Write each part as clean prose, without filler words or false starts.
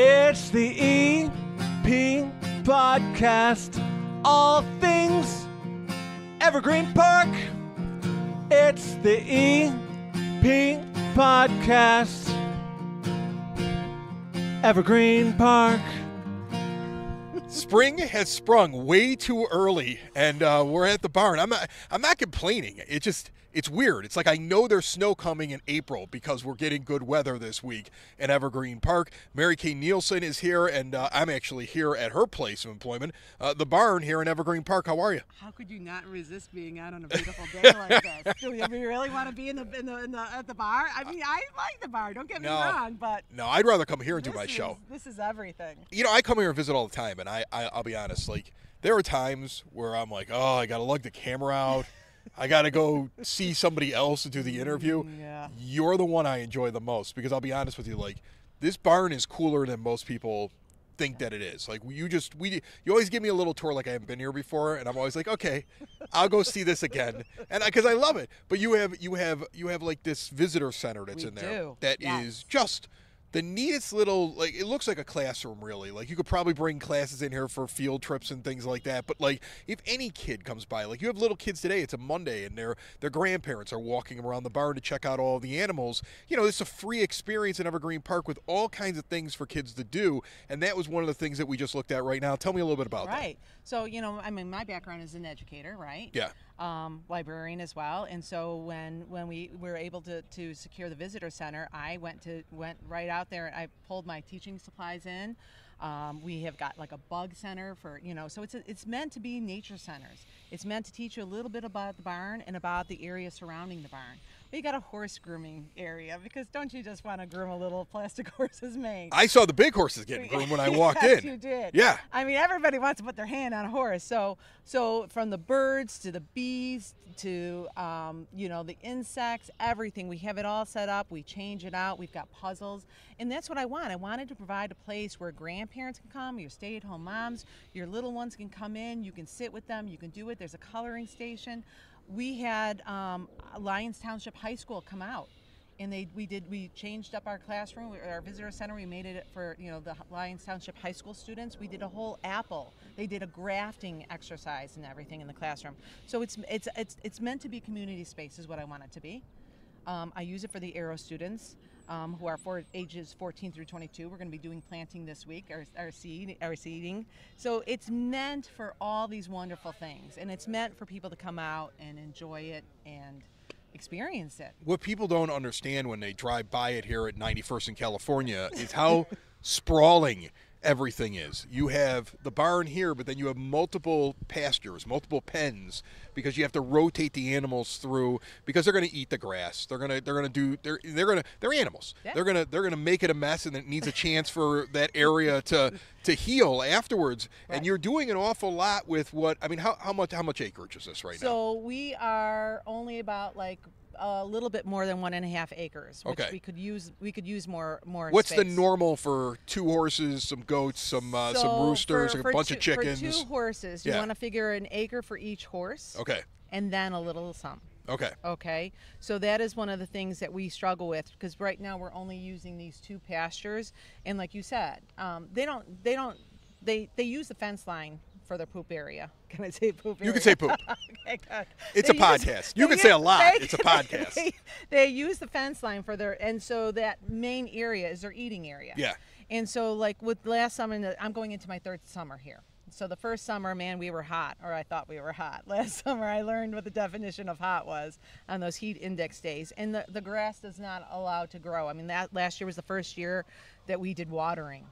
It's the EP podcast. All things Evergreen Park. It's the EP podcast. Evergreen Park. Spring has sprung way too early, and we're at the barn. I'm not complaining. It's weird. It's like I know there's snow coming in April because we're getting good weather this week in Evergreen Park. Mary Kay Nielsen is here, and I'm actually here at her place of employment, the barn here in Evergreen Park. How are you? How could you not resist being out on a beautiful day like this? Do you really want to be at the bar? I mean, I like the bar. Don't get me wrong, but no, I'd rather come here and do my show. This is everything. You know, I come here and visit all the time, and I'll be honest. Like, there are times where I'm like, oh, I gotta lug the camera out. I got to go see somebody else to do the interview. Yeah. You're the one I enjoy the most because I'll be honest with you, like, this barn is cooler than most people think that it is. Like, you always give me a little tour like I haven't been here before, and I'm always like, okay, I'll go see this again, and because I love it. But you have like this visitor center that's in there that is just the neatest little, like, it looks like a classroom, really. Like, you could probably bring classes in here for field trips and things like that. But, like, if any kid comes by, like, you have little kids today, it's a Monday, and their grandparents are walking around the barn to check out all the animals. You know, it's a free experience in Evergreen Park with all kinds of things for kids to do. And that was one of the things that we just looked at right now. Tell me a little bit about that. Right. So, you know, I mean, my background is an educator, right? Yeah. Librarian as well, and so when we were able to secure the visitor center, I went right out there. I pulled my teaching supplies in. We have got like a bug center for, you know, so it's meant to be nature centers. It's meant to teach you a little bit about the barn and about the area surrounding the barn. We got a horse grooming area because don't you just want to groom a little plastic horse's mane? I saw the big horses getting groomed when I walked yes, in. You did. Yeah. I mean, everybody wants to put their hand on a horse. So from the birds to the bees to you know, the insects, everything, we have it all set up. We change it out. We've got puzzles, and that's what I want. I wanted to provide a place where grandparents can come, your stay-at-home moms, your little ones can come in. You can sit with them. You can do it. There's a coloring station. We had Lyons Township High School come out, and we changed up our classroom, our visitor center. We made it for, you know, the Lyons Township High School students. We did a whole apple. They did a grafting exercise and everything in the classroom. So it's meant to be community space is what I want it to be. I use it for the Aero students who are for ages 14 through 22. We're going to be doing planting this week, our seeding. So it's meant for all these wonderful things, and it's meant for people to come out and enjoy it and experience it. What people don't understand when they drive by it here at 91st in California is how sprawling everything is. You have the barn here, but then you have multiple pastures, multiple pens, because you have to rotate the animals through because they're going to eat the grass. They're animals. Yeah. They're going to make it a mess, and it needs a chance for that area to heal afterwards. Right. And you're doing an awful lot with how much acreage is this right now? So we are only about like a little bit more than 1.5 acres, which we could use more. What's space. the normal for 2 horses, some goats, some roosters, a bunch of chickens? For 2 horses, you want to figure an acre for each horse. Okay. And then a little some. Okay. Okay. So that is one of the things that we struggle with because right now we're only using these 2 pastures, and like you said, they use the fence line for their poop area. Can I say poop area? You can say poop. Okay, good. It's a podcast. You can say a lot. It's a podcast. They use the fence line for their, and so that main area is their eating area. Yeah. And so like with last summer, I'm going into my 3rd summer here. So the first summer, man, we were hot, or I thought we were hot. Last summer, I learned what the definition of hot was on those heat index days. And the grass does not allow to grow. I mean, that last year was the first year that we did watering.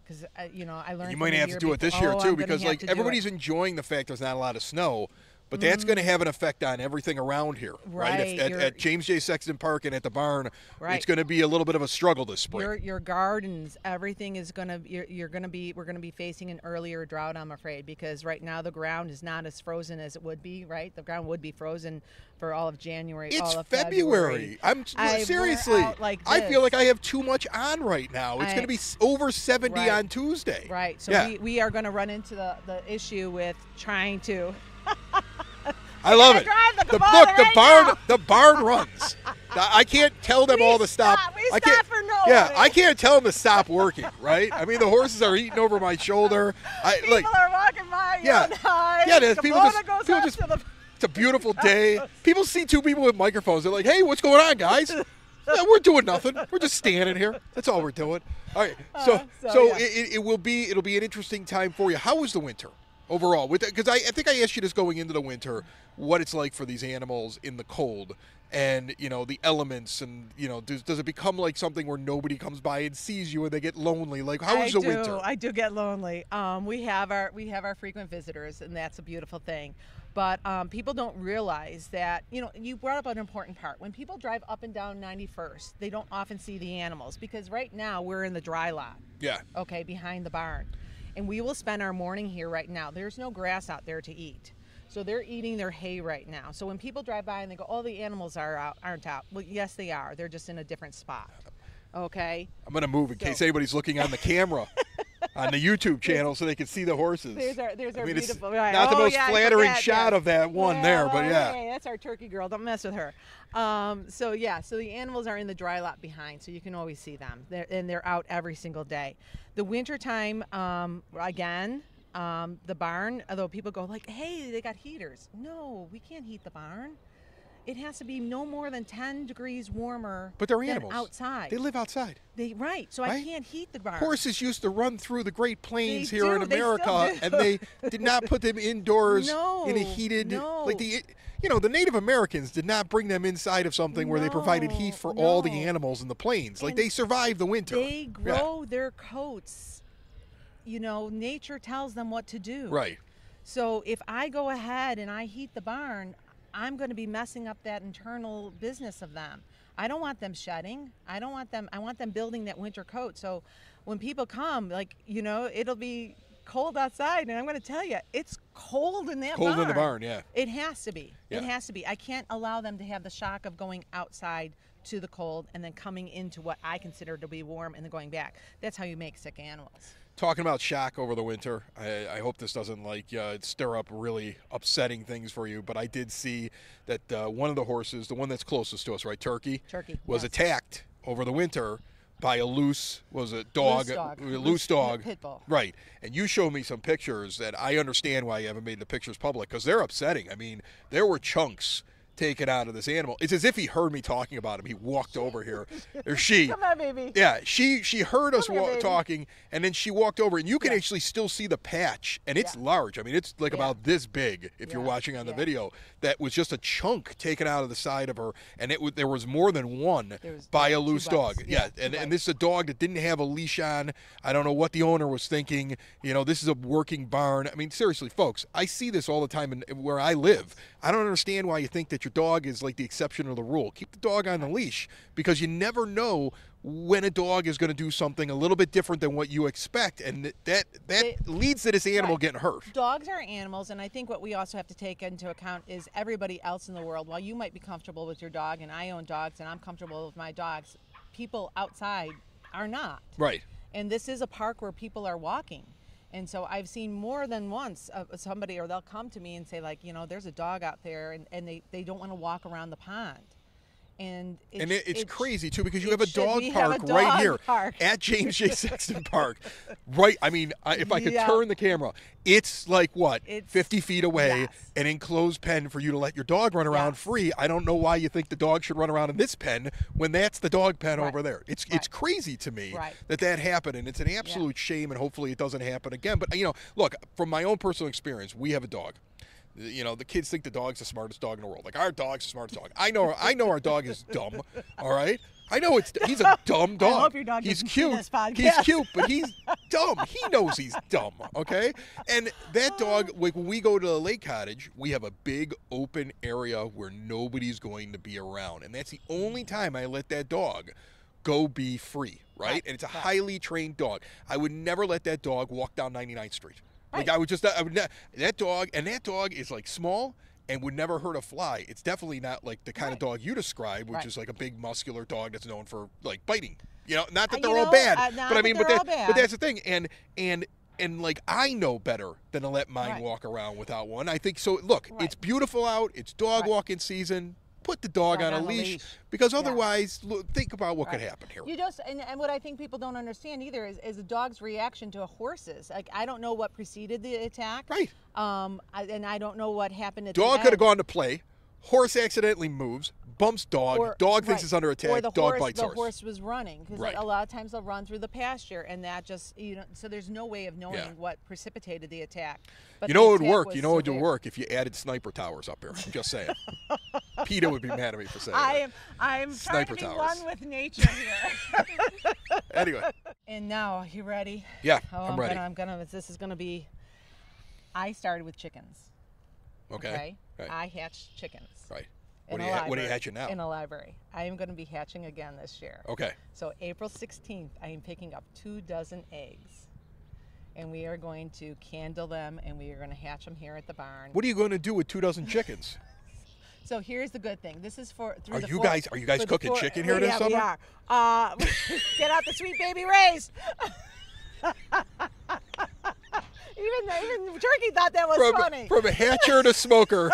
Because, you know, I learned. You might have to do it this year, too, because, like, everybody's enjoying the fact there's not a lot of snow. But that's going to have an effect on everything around here, right? At James J Sexton Park and at the barn, it's going to be a little bit of a struggle this spring. Your gardens, everything is going to we're going to be facing an earlier drought, I'm afraid, because right now the ground is not as frozen as it would be, right? The ground would be frozen for all of January, it's all of February. Seriously. I feel like I have too much on right now. It's going to be over 70 on Tuesday. Right. So we are going to run into the issue with trying to I love it. The barn runs. I can't tell them all to stop. We stop for no Yeah, I can't tell them to stop working, right? I mean, the horses are eating over my shoulder. People are walking by. Yeah, there's people just. To the It's a beautiful day. People see two people with microphones. They're like, "Hey, what's going on, guys?" Yeah, we're doing nothing. We're just standing here. That's all we're doing. All right. So it'll be an interesting time for you. How was the winter overall? Because I think I asked you this going into the winter, what it's like for these animals in the cold, and the elements, and does it become like something where nobody comes by and sees you and they get lonely? Like, how was the winter? I do get lonely. We have our frequent visitors, and that's a beautiful thing. But people don't realize that, you brought up an important part. When people drive up and down 91st, they don't often see the animals, because right now we're in the dry lot. Yeah. Okay, behind the barn. And we will spend our morning here right now. There's no grass out there to eat. So they're eating their hay right now. So when people drive by and they go, "Oh, the animals aren't out." Well, yes, they are. They're just in a different spot. Okay? I'm going to move in case anybody's looking on the camera. On the YouTube channel, so they can see the horses. There's our beautiful. Right. Not the most flattering shot of that one there, but yeah. Hey, that's our turkey girl. Don't mess with her. So the animals are in the dry lot behind, so you can always see them. They're out every single day. The wintertime, again, the barn. Although people go like, "Hey, they got heaters." No, we can't heat the barn. It has to be no more than 10 degrees warmer. But they're than animals. Outside. They live outside. So I can't heat the barn. Horses used to run through the Great Plains They here do. in They America, still do. and they did not put them indoors in a heated. No. Like the Native Americans did not bring them inside of something where they provided heat for all the animals in the plains. Like, they survived the winter. They grow their coats. Nature tells them what to do. Right. So if I go ahead and I heat the barn, I'm going to be messing up that internal business of them. I don't want them shedding. I want them building that winter coat. So when people come, it'll be cold outside, and I'm going to tell you, it's cold in that barn. Cold in the barn, yeah. It has to be. Yeah. It has to be. I can't allow them to have the shock of going outside to the cold and then coming into what I consider to be warm and then going back. That's how you make sick animals. Talking about shock over the winter, I hope this doesn't stir up really upsetting things for you, but I did see that one of the horses, the one that's closest to us, right, Turkey, was attacked over the winter by a loose dog. Pit bull. Right. And you showed me some pictures that I understand why you haven't made the pictures public, because they're upsetting. I mean, there were chunks taken out of this animal. It's as if he heard me talking about him. He walked over here. Or she. Come on, baby. Yeah, she heard us talking, and then she walked over, and you can actually still see the patch, and it's large. I mean, it's about this big if you're watching on the video. That was just a chunk taken out of the side of her, and there was more than one by a loose dog. Yeah, and this is a dog that didn't have a leash on. I don't know what the owner was thinking. This is a working barn. I mean, seriously, folks, I see this all the time where I live. I don't understand why you think that your dog is like the exception or the rule. Keep the dog on the leash, because you never know when a dog is going to do something a little bit different than what you expect, and that leads to this animal getting hurt. Dogs are animals, and I think what we also have to take into account is everybody else in the world. While you might be comfortable with your dog, and I own dogs, and I'm comfortable with my dogs, people outside are not. Right. And this is a park where people are walking. And so I've seen more than once somebody, or they'll come to me and say, there's a dog out there, and they don't want to walk around the pond. And it's crazy, too, because you have a dog park right here at James J Sexton Park. Right. I mean, if I could turn the camera, it's like, it's 50 feet away, an enclosed pen for you to let your dog run around free. I don't know why you think the dog should run around in this pen when that's the dog pen over there. It's crazy to me that happened, and it's an absolute shame, and hopefully it doesn't happen again. But, look, from my own personal experience, we have a dog. The kids think the dog's the smartest dog in the world. Like, our dog's the smartest dog. I know our dog is dumb, all right? I know he's a dumb dog. I hope your dog he's doesn't cute. see this podcast. He's cute, but he's dumb. He knows he's dumb, okay? And that dog, when we go to the lake cottage, we have a big open area where nobody's going to be around. And that's the only time I let that dog go be free, right? And it's a highly trained dog. I would never let that dog walk down 99th Street. Like, that dog is like small and would never hurt a fly. It's definitely not like the kind of dog you describe, which is like a big muscular dog that's known for like biting. Not that they're all bad, but I mean, but that's the thing. And like, I know better than to let mine walk around without one. I think so. Look, it's beautiful out. It's dog walking season. put the dog on a leash, because otherwise, look, think about what could happen here. You just and what I think people don't understand either is a dog's reaction to a horse's. Like, I don't know what preceded the attack. Right. And I don't know what happened at dog the end. could have gone to play. Horse accidentally moves, bumps dog. Dog thinks it's under attack. Or the dog horse, bites horse. The horse was running, because a lot of times they'll run through the pasture, and that just So there's no way of knowing what precipitated the attack. But you know it would work. You know it would work if you added sniper towers up here. I'm just saying. PETA would be mad at me for saying that. I'm trying to be one with nature here. Anyway. And now, you ready? Yeah, I'm ready. This is gonna be. I started with chickens. Okay. Right. I hatched chickens. Right. What are you hatching now? In a library. I am going to be hatching again this year. Okay. So April 16th, I am picking up 24 eggs. And we are going to candle them, and we are going to hatch them here at the barn. What are you going to do with 24 chickens? So here's the good thing. This is for Are you guys cooking chicken here this summer? Yeah, we are. Get out the sweet baby rays. Even Turkey thought that was funny. From a hatcher to smoker,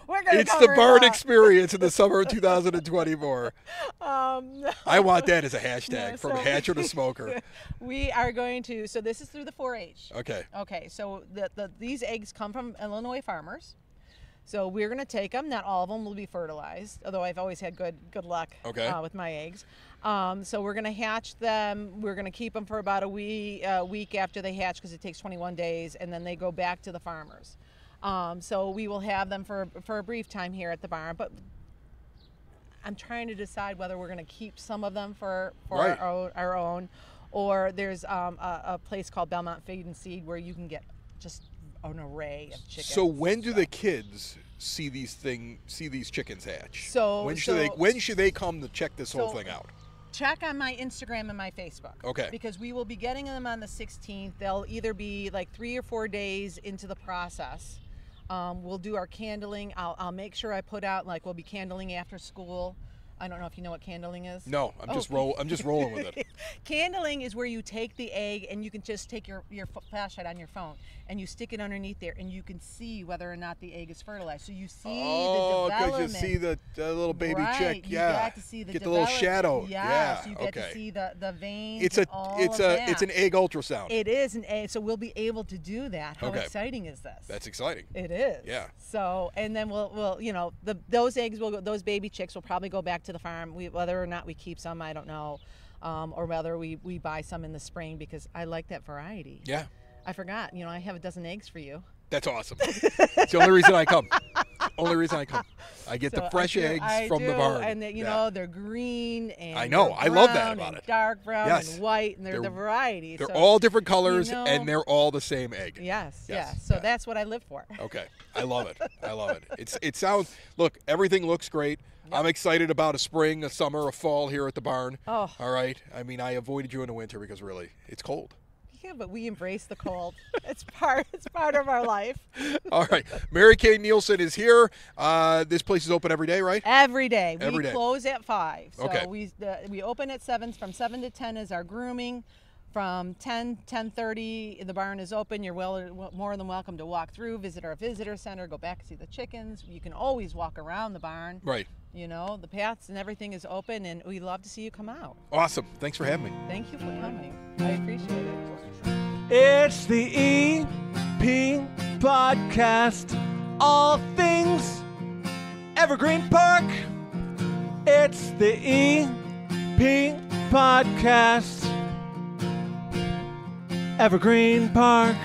it's the barn experience in the summer of 2024. I want that as a hashtag, from hatcher to smoker. We are going to, so this is through the 4-H. Okay. Okay, so these eggs come from Illinois farmers. So we're going to take them. Not all of them will be fertilized, although I've always had good luck with my eggs. So we're going to hatch them. We're going to keep them for about a week after they hatch, because it takes 21 days, and then they go back to the farmers. So we will have them for a brief time here at the barn. But I'm trying to decide whether we're going to keep some of them for our own, or there's a place called Belmont Feed and Seed where you can get just an array of chickens. So when do the kids see these chickens hatch? So when should they come to check this whole thing out? Check on my Instagram and my Facebook. Okay. Because we will be getting them on the 16th. They'll either be like 3 or 4 days into the process. We'll do our candling. I'll make sure I put out, like, we'll be candling after school. I don't know if you know what candling is. No, I'm just rolling with it. Candling is where you take the egg, and you can just take your flashlight on your phone and you stick it underneath there, and you can see whether or not the egg is fertilized. So you see the development. Oh, because you see the little baby chick. Yeah. You get to see the get the little shadow. Yeah. So you get to see the veins. It's an egg ultrasound. It is an egg. So we'll be able to do that. How exciting is this? That's exciting. It is. Yeah. So, and then we'll those eggs those baby chicks will probably go back to the farm. Whether or not we keep some, I don't know, or whether we buy some in the spring, because I like that variety. Yeah. I forgot. I have a dozen eggs for you. That's awesome. It's the only reason I come. I get the fresh eggs from the barn. And they're green and I know. I love that about it. Dark brown and white, and they're the variety. They're all different colors, and they're all the same egg. Yes. So that's what I live for. Okay. I love it. It sounds. Look, everything looks great. Yep. I'm excited about a spring, a summer, a fall here at the barn. Oh. All right. I mean, I avoided you in the winter because really, it's cold. Yeah, but we embrace the cold. It's part of our life. All right. Mary Kay Nielsen is here. This place is open every day, right? Every day. Every day. We close at 5. So okay. We open at 7. From 7 to 10 is our grooming. From 10:30, the barn is open. You're more than welcome to walk through, visit our visitor center, go back and see the chickens. You can always walk around the barn. Right. The paths and everything is open, and we'd love to see you come out. Awesome. Thanks for having me. Thank you for coming. I appreciate it. It's the EP Podcast. All things Evergreen Park. It's the EP Podcast. Evergreen Park.